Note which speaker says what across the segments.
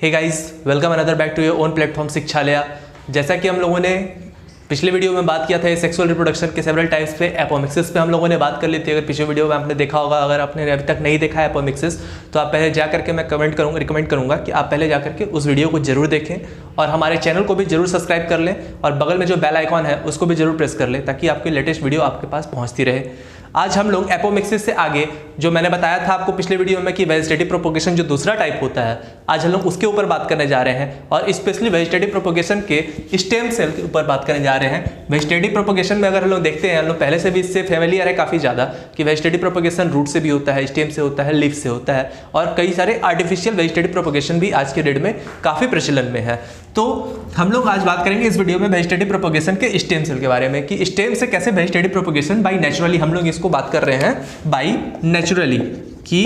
Speaker 1: Hey guys, welcome another back to your own platform Shikshalaya. जैसा कि हम लोगों ने पिछले वीडियो में बात किया था सेक्सुअल रिप्रोडक्शन के सेवरल टाइप्स पे, एपोमिक्सिस पे हम लोगों ने बात कर ली थी। अगर पिछले वीडियो में आपने देखा होगा, अगर आपने अभी तक नहीं देखा है एपोमिक्सिस, तो आप पहले जा करके मैं रिकमेंड करूंगा कि आप पहले जा करके उस वीडियो को जरूर देखें और हमारे चैनल को भी जरूर सब्सक्राइब कर लें और बगल में जो बेल आइकॉन है उसको भी जरूर प्रेस कर लें ताकि आपकी लेटेस्ट वीडियो आपके पास पहुँचती रहे। आज हम लोग एपोमिक्सिस से आगे जो मैंने बताया था आपको पिछले वीडियो में कि वेजिटेटिव प्रोपोगेशन जो दूसरा टाइप होता है, आज हम लोग उसके ऊपर बात करने जा रहे हैं और स्पेशली वेजिटेटिव प्रोपोगेशन के स्टेम सेल के ऊपर बात करने जा रहे हैं। वेजिटेटिव प्रोपोगेशन में अगर हम लोग देखते हैं, हम लोग पहले से भी इससे फेमिलियर है काफ़ी ज़्यादा कि वेजिटेटिव प्रोपोगेशन रूट से भी होता है, स्टेम से होता है, लीफ से होता है और कई सारे आर्टिफिशियल वेजिटेटिव प्रोपोगेशन भी आज के डेट में काफ़ी प्रचलन में है। तो हम लोग आज बात करेंगे इस वीडियो में वेजिटेटिव प्रोपोगेशन के स्टेम सेल के बारे में कि स्टेम से कैसे वेजिटेटिव प्रोपोगेशन बाय नेचुरली, हम लोग इसको बात कर रहे हैं बाय नेचुरली, कि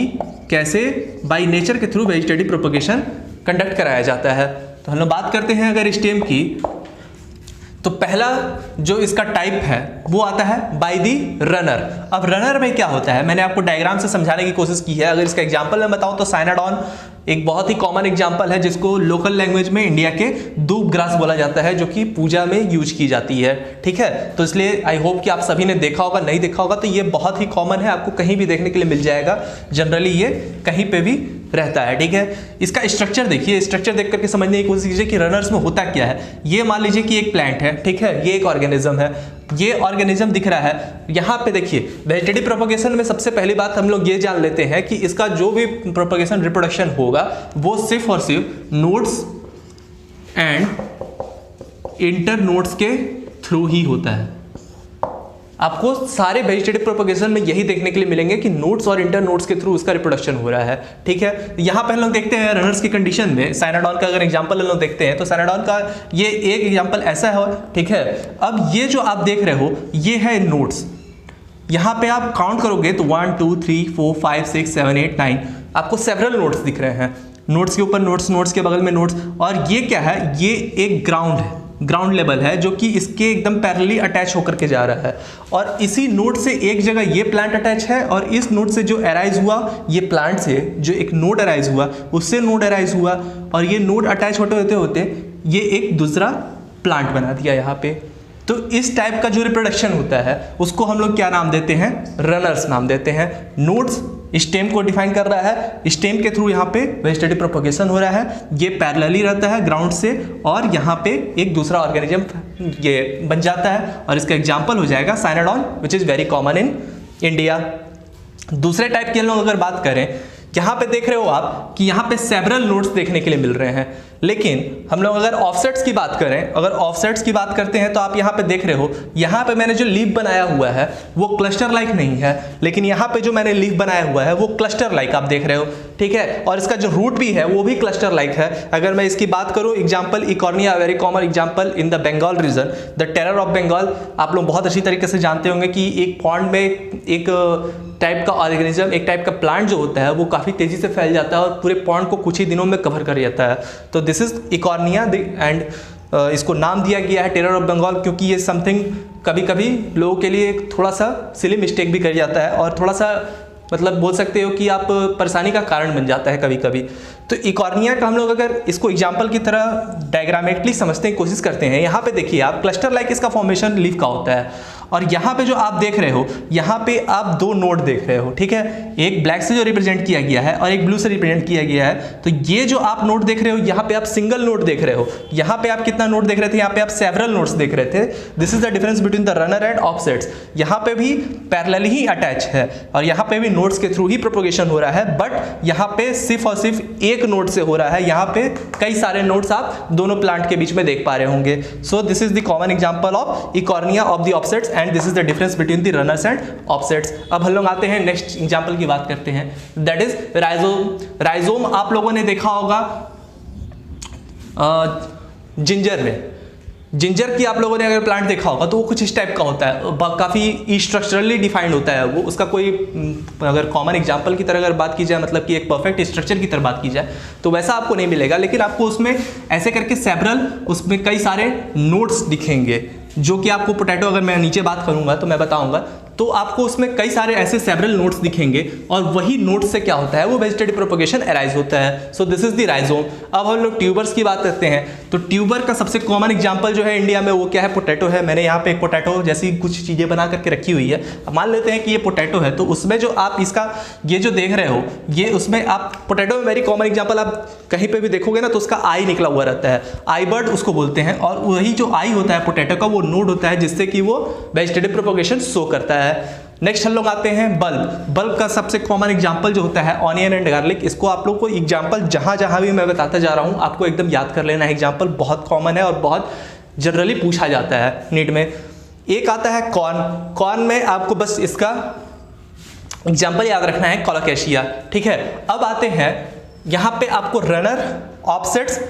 Speaker 1: कैसे बाय नेचर के थ्रू वेजिटेटिव प्रोपोगेशन कंडक्ट कराया जाता है। तो हम लोग बात करते हैं अगर स्टेम की, तो पहला जो इसका टाइप है वो आता है बाय दी रनर। अब रनर में क्या होता है, मैंने आपको डायग्राम से समझाने की कोशिश की है। अगर इसका एग्जांपल मैं बताऊं तो साइनाडॉन एक बहुत ही कॉमन एग्जांपल है जिसको लोकल लैंग्वेज में इंडिया के दूब ग्रास बोला जाता है, जो कि पूजा में यूज की जाती है। ठीक है, तो इसलिए आई होप कि आप सभी ने देखा होगा, नहीं देखा होगा तो ये बहुत ही कॉमन है, आपको कहीं भी देखने के लिए मिल जाएगा। जनरली ये कहीं पे भी रहता है। ठीक है, इसका स्ट्रक्चर देखिए, स्ट्रक्चर देख करके समझने की कोशिश कीजिए कि रनर्स में होता क्या है। ये मान लीजिए कि एक प्लांट है, ठीक है, ये एक ऑर्गेनिज्म है, ये ऑर्गेनिज्म दिख रहा है। यहाँ पे देखिए वेजिटेटिव प्रोपोगेशन में सबसे पहली बात हम लोग ये जान लेते हैं कि इसका जो भी प्रोपोगेशन रिप्रोडक्शन होगा वो सिर्फ और सिर्फ नोड्स एंड इंटर नोड्स के थ्रू ही होता है। आपको सारे वेजिटेटिव प्रोपोगेशन में यही देखने के लिए मिलेंगे कि नोड्स और इंटर नोड्स के थ्रू उसका रिप्रोडक्शन हो रहा है। ठीक है, यहाँ पे हम लोग देखते हैं रनर्स की कंडीशन में साइनाडॉन का अगर एग्जांपल हम लोग देखते हैं तो साइनाडॉन का ये एक एग्जांपल ऐसा है। ठीक है, अब ये जो आप देख रहे हो ये है नोड्स। यहाँ पे आप काउंट करोगे तो 1 2 3 4 5 6 7 8 9 आपको सेवरल नोड्स दिख रहे हैं। नोड्स के ऊपर नोड्स, नोड्स के बगल में नोड्स, और ये क्या है, ये एक ग्राउंड है, ग्राउंड लेवल है जो कि इसके एकदम पैरेलली अटैच होकर के जा रहा है। और इसी नोड से एक जगह ये प्लांट अटैच है और इस नोड से जो अराइज हुआ, ये प्लांट से जो एक नोड अराइज हुआ उससे नोड अराइज हुआ और ये नोड अटैच होते होते होते ये एक दूसरा प्लांट बना दिया यहाँ पे। तो इस टाइप का जो रिप्रोडक्शन होता है उसको हम लोग क्या नाम देते हैं, रनर्स नाम देते हैं। नोड्स स्टेम को डिफाइन कर रहा है, स्टेम के थ्रू यहाँ पे वेजिटेटिव प्रोपोगेशन हो रहा है, ये पैरेलली रहता है ग्राउंड से और यहाँ पे एक दूसरा ऑर्गेनिज्म ये बन जाता है और इसका एग्जांपल हो जाएगा Cynodon, which is very common in India. दूसरे टाइप के लोग अगर बात करें, यहाँ पे देख रहे हो आप कि यहाँ पे सेवरल नोड्स देखने के लिए मिल रहे हैं, लेकिन हम लोग अगर ऑफसेट्स की बात करें, अगर ऑफसेट्स की बात करते हैं तो आप यहाँ पे देख रहे हो, यहाँ पे मैंने जो लीफ बनाया हुआ है वो क्लस्टर लाइक नहीं है, लेकिन यहाँ पे जो मैंने लीफ बनाया हुआ है वो क्लस्टर लाइक आप देख रहे हो। ठीक है, और इसका जो रूट भी है वो भी क्लस्टर लाइक है। अगर मैं इसकी बात करूँ, example eichhornia, very common example in the Bengal region, the terror of Bengal. आप लोग बहुत अच्छी तरीके से जानते होंगे कि एक पॉन्ड में एक टाइप का ऑर्गेनिज्म, एक टाइप का प्लांट जो होता है वो काफ़ी तेजी से फैल जाता है और पूरे पॉन्ड को कुछ ही दिनों में कवर कर जाता है। तो दिस इज इकॉर्निया एंड इसको नाम दिया गया है टेरर ऑफ बंगाल, क्योंकि ये समथिंग कभी कभी लोगों के लिए थोड़ा सा सिली मिस्टेक भी कर जाता है और थोड़ा सा मतलब बोल सकते हो कि आप परेशानी का कारण बन जाता है कभी कभी। तो इकॉर्निया का हम लोग अगर इसको एग्जाम्पल की तरह डायग्रामेटिकली समझने की कोशिश करते हैं, यहाँ पे देखिए आप क्लस्टर लाइक इसका फॉर्मेशन लीफ का होता है और यहाँ पे जो आप देख रहे हो, यहाँ पे आप दो नोड देख रहे हो। ठीक है, एक ब्लैक से जो रिप्रेजेंट किया गया है और एक ब्लू से रिप्रेजेंट किया गया है। तो ये जो आप नोड देख रहे हो, यहाँ पे आप सिंगल नोड देख रहे हो, यहाँ पे आप कितना नोड देख रहे थे, यहाँ पे आप सेवरल नोड्स देख रहे थे। This is the difference between the runner and offsets. यहाँ पे भी पैरेलली ही अटैच है और यहाँ पे भी नोड्स के थ्रू ही प्रोपोगेशन हो रहा है, बट यहाँ पे सिर्फ और सिर्फ एक नोड से हो रहा है, यहाँ पे कई सारे नोड्स आप दोनों प्लांट के बीच में देख पा रहे होंगे। So this is the common example of Eichhornia of the offsets and this is the difference between the runners and offsets. अब हम लोग आते हैं नेक्स्ट एग्जांपल की बात करते हैं, दैट इज राइजोम। राइजोम आप लोगों ने देखा होगा जिंजर में। जिंजर की आप लोगों ने अगर प्लांट देखा होगा तो वो कुछ इस टाइप का होता है, काफ़ी स्ट्रक्चरली डिफाइंड होता है वो। उसका कोई अगर कॉमन एग्जांपल की तरह अगर बात की जाए, मतलब कि एक परफेक्ट स्ट्रक्चर की तरह बात की जाए तो वैसा आपको नहीं मिलेगा, लेकिन आपको उसमें ऐसे करके सेवरल, उसमें कई सारे नोड्स दिखेंगे जो कि आपको पोटैटो, अगर मैं नीचे बात करूंगा तो मैं बताऊंगा तो आपको उसमें कई सारे ऐसे सेवरल नोड्स दिखेंगे और वही नोड से क्या होता है, वो वेजिटेटिव प्रोपगेशन अराइज होता है। So this is the rhizome. अब हम लोग ट्यूबर्स की बात करते हैं, तो ट्यूबर का सबसे कॉमन एग्जांपल जो है इंडिया में वो क्या है, पोटैटो है। मैंने यहाँ पे एक पोटैटो जैसी कुछ चीज़ें बना करके रखी हुई है। अब मान लेते हैं कि ये पोटैटो है, तो उसमें जो आप इसका ये जो देख रहे हो, ये उसमें आप पोटैटो में वेरी कॉमन एग्जाम्पल आप कहीं पे भी देखोगे ना तो उसका आई निकला हुआ रहता है, आई बर्ड उसको बोलते हैं। और वही जो आई होता है पोटैटो का, वो नोड होता है जिससे कि वो वेजिटेटिव प्रोपगेशन शो करता है। नेक्स्ट हम लोग आते हैं बल्ब। बल्ब का सबसे कॉमन एग्जांपल जो होता है ऑनियन एंड गार्लिक। इसको आप लोग को एग्जांपल जहां भी मैं बताता जा रहा हूं आपको एकदम याद कर लेना है। एग्जांपल बहुत कॉमन है और बहुत जनरली पूछा जाता है नीट में। एक आता है कॉर्न। कॉर्न में आपको बस इसका एग्जाम्पल याद रखना है, कोलोकेशिया, ठीक है। अब आते हैं यहाँ पे आपको रनर, ऑफसेट्स,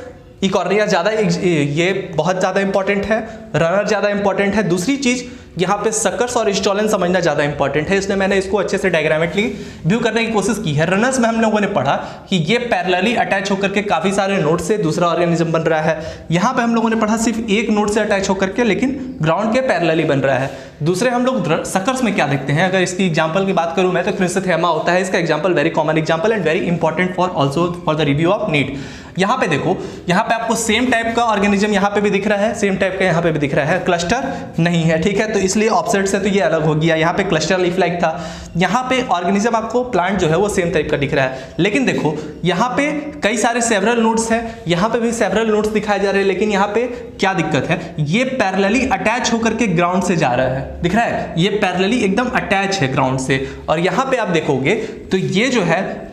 Speaker 1: इकॉर्निया ज़्यादा, ये बहुत ज़्यादा इंपॉर्टेंट है। रनर ज़्यादा इंपॉर्टेंट है। दूसरी चीज़ यहाँ पे सकर्स और स्टॉलन समझना ज़्यादा इंपॉर्टेंट है, इसलिए मैंने इसको अच्छे से डायग्रामेटिकली व्यू करने की कोशिश की है। रनर्स में हम लोगों ने पढ़ा कि ये पैरेलली अटैच होकर के काफ़ी सारे नोड से दूसरा ऑर्गेनिज्म बन रहा है। यहाँ पे हम लोगों ने पढ़ा सिर्फ एक नोड से अटैच होकर के, लेकिन ग्राउंड के पैरेलली बन रहा है। दूसरे हम लोग सकर्स में क्या देखते हैं, अगर इसकी एग्जाम्पल की बात करूँ मैं तो क्रिंसेथेमा होता है इसका example, very common example and very important for also for the review of NEET. यहाँ पे देखो, यहाँ पे आपको सेम टाइप का ऑर्गेनिज्म यहाँ पे भी दिख रहा है, सेम टाइप का यहाँ पे भी दिख रहा है, क्लस्टर नहीं है, ठीक है। तो इसलिए ऑफसेट से तो ये अलग हो गया। यहाँ पे क्लस्टर लीफ लाइक था, यहाँ पे ऑर्गेनिज्म आपको प्लांट जो है वो सेम टाइप का दिख रहा है। लेकिन देखो यहाँ पे कई सारे सेवरल नोड्स हैं, यहाँ पे भी सेवरल नोड्स दिखाए जा रहे हैं, लेकिन यहाँ पे क्या दिक्कत है, ये पैरेलली अटैच होकर के ग्राउंड से जा रहा है, दिख रहा है, ये पैरेलली एकदम अटैच है ग्राउंड से। और यहाँ पे आप देखोगे तो ये जो है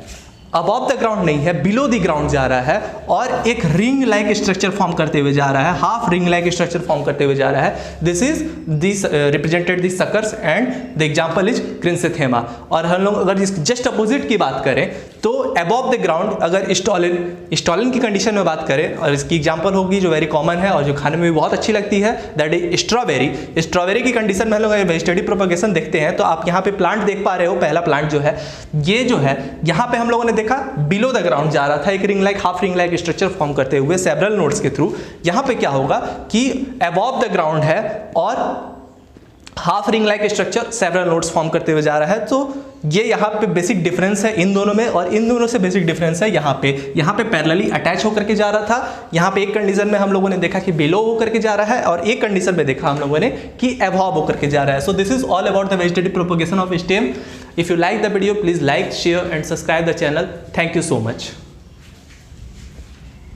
Speaker 1: अबव द ग्राउंड नहीं है, बिलो द ग्राउंड जा रहा है और एक रिंग लाइक स्ट्रक्चर फॉर्म करते हुए जा रहा है, half ring like structure form करते हुए जा रहा है। This is this represented the suckers and the example is chrysanthemum. और हम लोग अगर इसकी जस्ट अपोजिट की बात करें तो अबव द ग्राउंड अगर स्टॉलिन की कंडीशन में बात करें, और इसकी एग्जांपल होगी जो वेरी कॉमन है और जो खाने में भी बहुत अच्छी लगती है, दैट इज स्ट्रॉबेरी। स्ट्रॉबेरी की कंडीशन में हम लोग वेजिटेटिव प्रोपगेशन देखते हैं, तो आप यहाँ पे प्लांट देख पा रहे हो, पहला प्लांट जो है ये जो है यहाँ पे हम लोगों ने देखा बिलो द ग्राउंड जा रहा था, एक ring like, half ring like structure form करते हुए सेवरल नोड्स के थ्रू। यहाँ पे क्या होगा कि अबव द ग्राउंड है और half ring like structure several nodes form करते हुए जा रहा है। तो ये यहाँ पे बेसिक डिफरेंस है इन दोनों में, और इन दोनों से बेसिक डिफरेंस है यहाँ पे पैरेलली अटैच होकर के जा रहा था, यहाँ पे एक कंडीशन में हम लोगों ने देखा कि बिलो होकर के जा रहा है, और एक कंडीशन में देखा हम लोगों ने कि अबव होकर के जा रहा है। So this is all about the vegetative propagation of stem. If you like the video please like, share and subscribe the channel. Thank you so much.